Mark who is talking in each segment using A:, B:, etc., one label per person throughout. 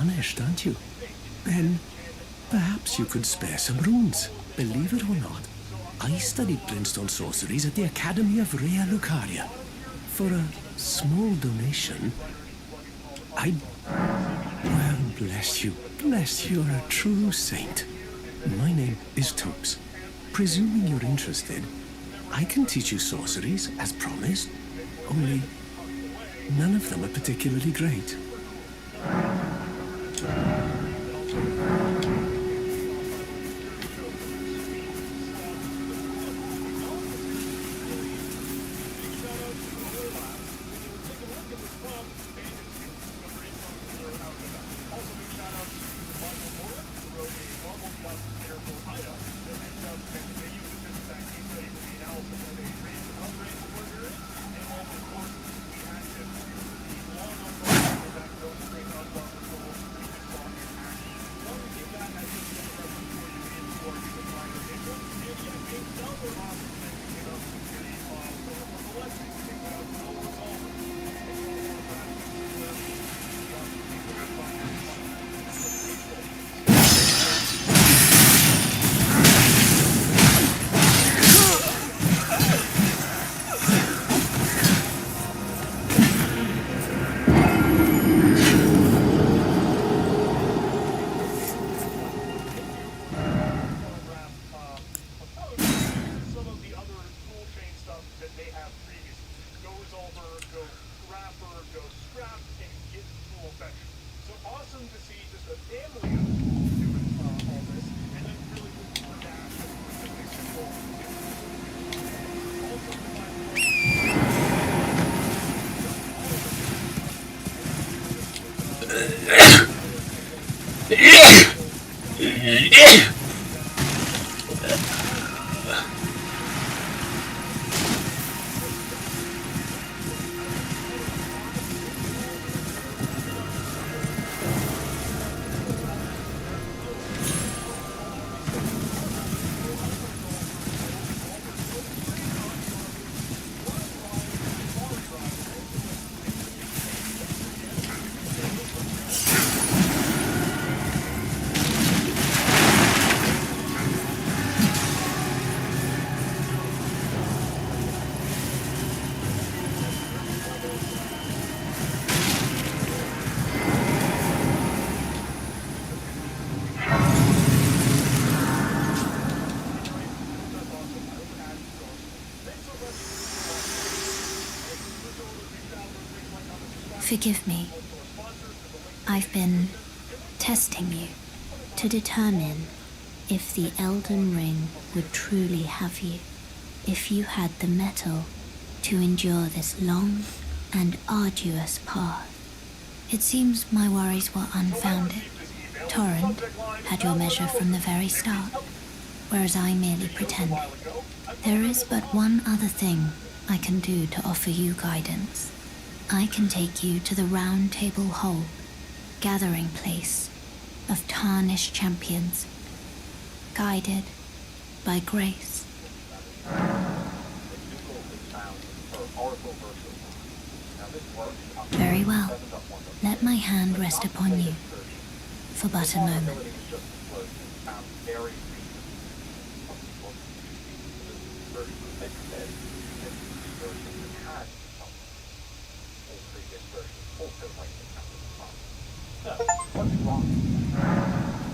A: tarnished, aren't you? Then perhaps you could spare some runes. Believe it or not, I studied Glintstone sorceries at the Academy of Rea Lucaria. For a small donation, well, bless you. Bless, you're a true saint. My name is Topes. Presuming you're interested, I can teach you sorceries, as promised. Only none of them are particularly great.
B: Forgive me. I've been testing you to determine if the Elden Ring would truly have you, if you had the mettle to endure this long and arduous path. It seems my worries were unfounded. Torrent had your measure from the very start, whereas I merely pretended. There is but one other thing I can do to offer you guidance. I can take you to the Round Table Hall, gathering place of tarnished champions, guided by grace. Very well. Let my hand rest upon you for but a moment.
C: What's wrong?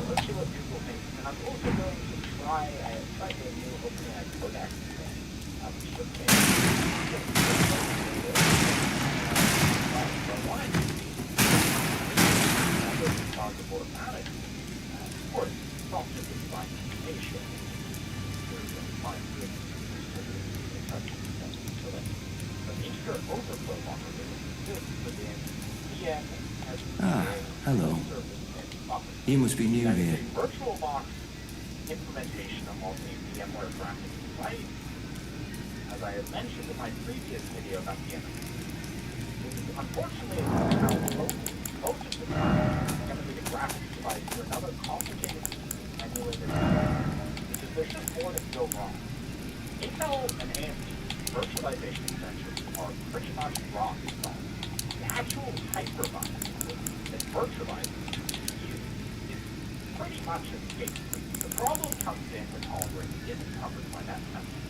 C: Let's see what people think. And I'm also going to try a new OpenAI Codex thing. Which is okay. But why? It's possible about it. Of course, it's not just a divine communication. There's a fine good so that the Easter overflow vulnerability exists within VM.
A: Hello. You must be new here.
C: VirtualBox implementation of multi-VMware graphics device. As I had mentioned in my previous video about the enemy. Unfortunately, most of the time, going to be a graphics device for another complicated emulated because there's just more that go wrong. Intel and AMD virtualization extensions are pretty much rock solid. The actual hypervisor that virtualizes pretty much escaped. The problem comes in when all ring isn't covered by that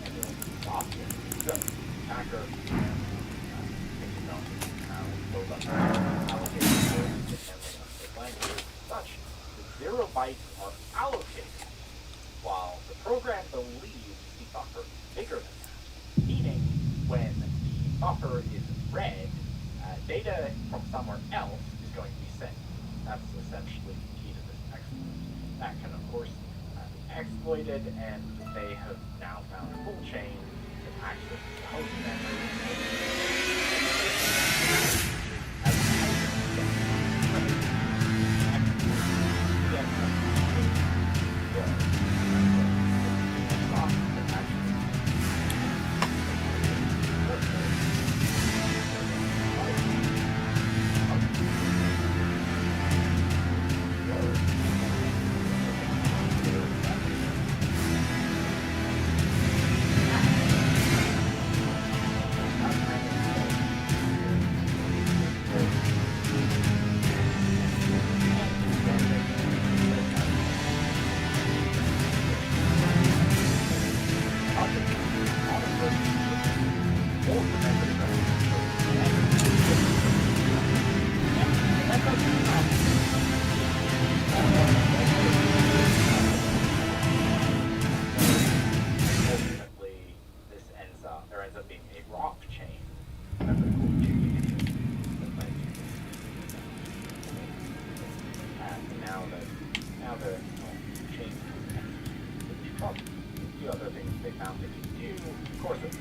C: emulated software. So, attacker takes advantage of how low-level allocated resources and handling unsafe languages and such. The 0 bytes are allocated, while the program believes the buffer is bigger than that. Meaning, when the buffer is read, data from somewhere else is going to be sent. That's essentially the key to this exploit. That can, of course, be exploited, and they have now found a full chain that accesses the host memory.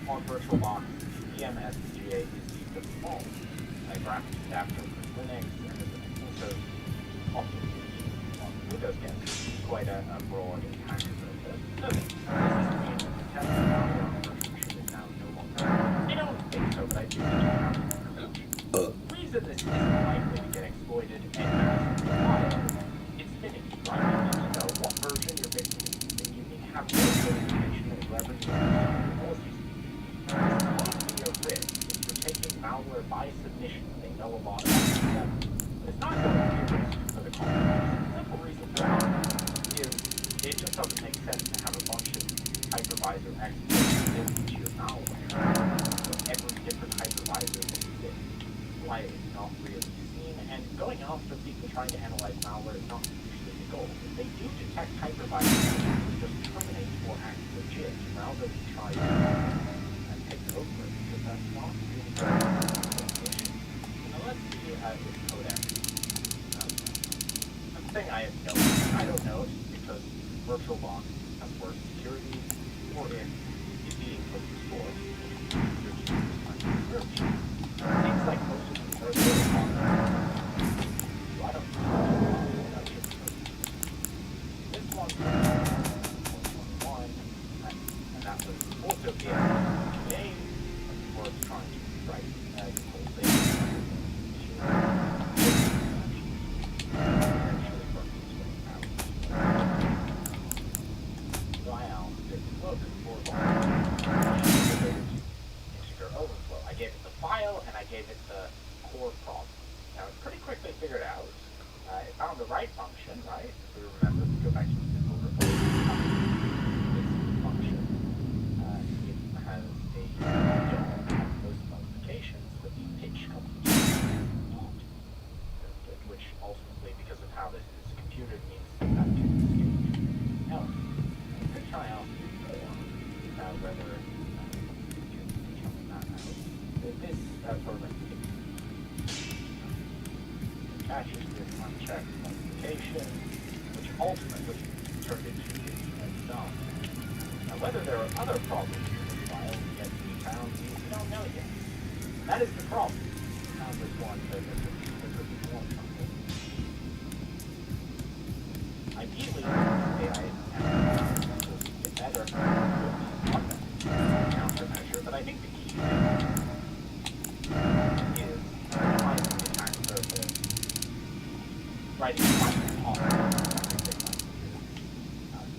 C: On VirtualBox, EMSGA is the default graphics adapter for Linux, and also on Windows gets quite a broad attack surface. So this is mean the test value on the virtual machine is now no longer. I don't think so, but I do think it has the reason this isn't likely to get exploited and mass file, it's Finnegain, right? You need to know what version you're basically using. You need to have no information of whoever you're using policies. Your risk if you're taking malware by submission. They know a lot about it. But it's not going to be a risk for the company. The simple reason for that is it just doesn't make sense to have a bunch of hypervisor exploits built into your malware. So every different hypervisor that exists. Why it's not really seen. And going after people trying to analyze malware is not usually the goal. If they do detect hypervisors, just terminate or act legit rather than try to take over it, because that's not really the issue. Now let's see this codec. I'm saying I have no, I don't know it because VirtualBox has worse security, or if it's being open source, search. It seems like most of them are VirtualBox. So I don't know. This one, and that was also today, was trying to write the whole thing. So I'll take a look for integer overflow. I gave it the file and I gave it the core problem. Now it pretty quickly figured out. It found the right function, right? If we remember, we go back to the overflow. This function. It has those modifications, but the pitch comes not. Which ultimately, because of how this is computed, means that can escape. Now, I'm pretty sure I asked you before whether you can determine that out. This sort of catches this unchecked modification, which ultimately turned into this dump. Now, whether there are other problems with this file yet to be found, we don't know yet. That is the problem. We found this one that could be more something. Ideally, AI will get better with the countermeasure, but I think the key thing is minimizing the attack surface, writing Python on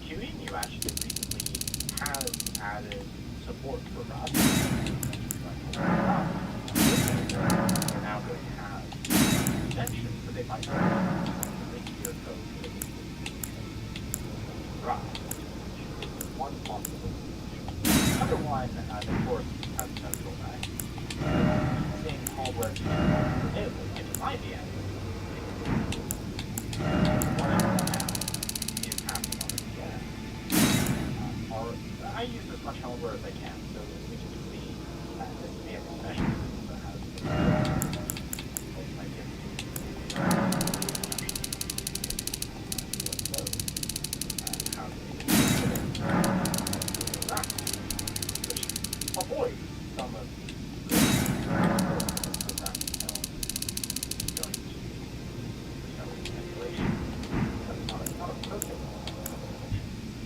C: QEMU actually recently has added support for Rust. They're now going to have extensions, so they might make your code one, the course has no drawback. Using hardware to in my VM, what I want now is happening on the VM. I use as much hardware as I can, so we can see this VM especially that has my VM. Avoid some of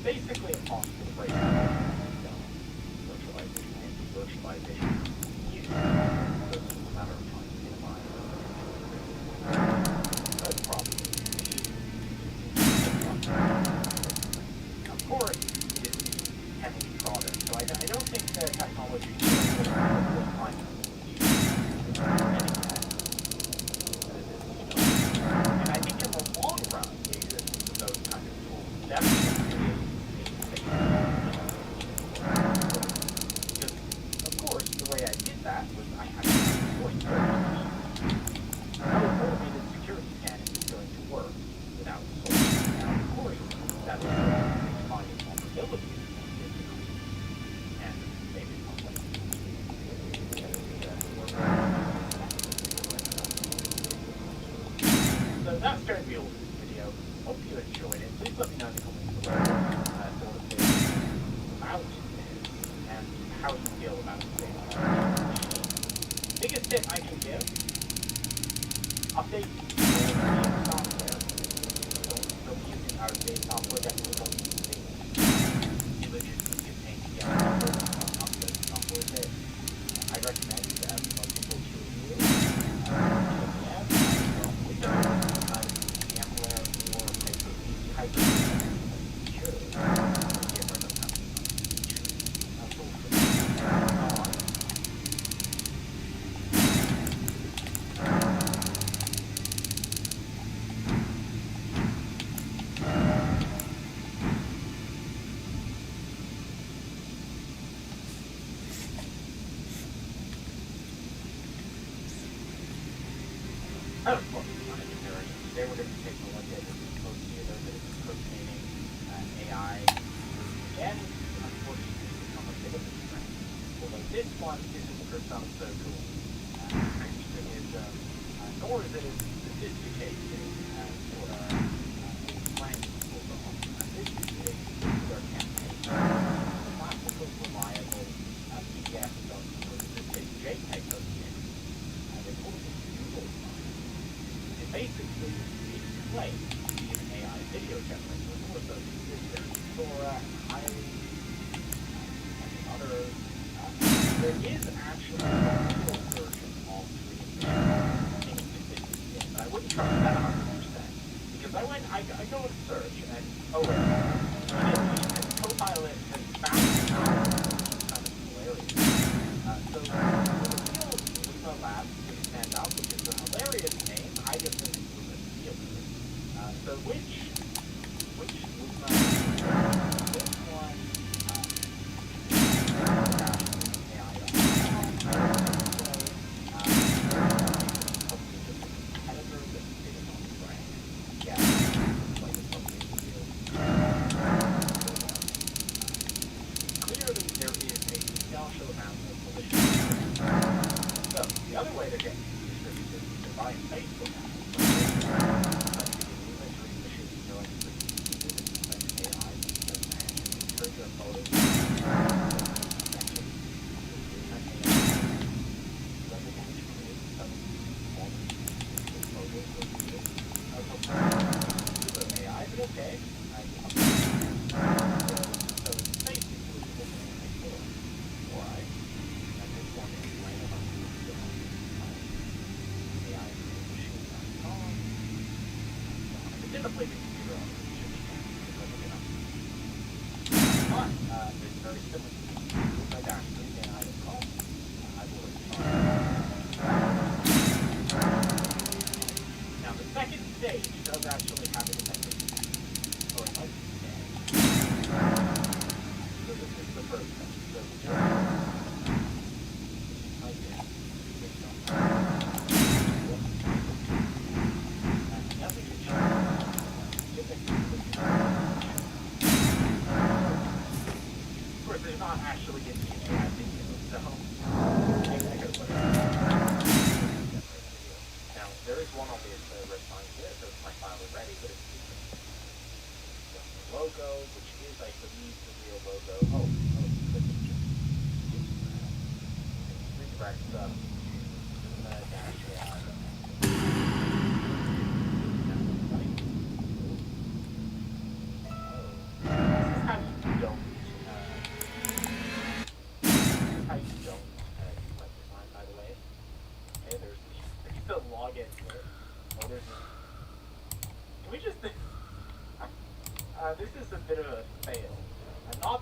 C: basically impossible to break out virtualization and virtualization. It's a matter of time to get by. That's probably of course, it is heavily product, so I don't think the technology will find and I think in the long run, the existence of those kind of tools definitely because, of course, the way I did that was I had to deploy no automated security scanning is going to work without source. Now, of course, that will find vulnerabilities and maybe so that's going to be all for this video. Hope you enjoyed it. Please let me know in the comments below what it is about this and how you feel about the biggest tip I can give: update your software. Don't be using out-of-date software. Definitely don't use software. I recommend that most people choose Of course, today we're going to be taking a look at this associated containing AI. Again, unfortunately, become a bit of a trend. Although this one isn't for some so cool. Interesting is, nor is it as sophisticated as what playing people are. This is a particular campaign. Classical, reliable PDF JPEG association. They call it basically display an AI video generator. Of course, those videos Sora, highly other. There is actually a real version of 3D. I wouldn't trust that 100% because I go and search and and Copilot has found kind of hilarious. So the real Luma Labs stand out, which is a hilarious name. I just think it's Luma Field. So which Luma? This one. Clearly, there is a substantial amount of malicious. So the other way to get distributed is to buy Facebook ads. Okay. Now the second stage does actually have a dependent or a multi-stage. So this is the first step. So can see me at video, so I gotta put it on. Now, there is one I'll be able to respond to it, so it's my file already, but it's the logo, which is, I believe, the real logo. Oh, this is just redirect stuff to dash AI. Login. Oh, there's. Can we just? This is a bit of a fail. I'm not.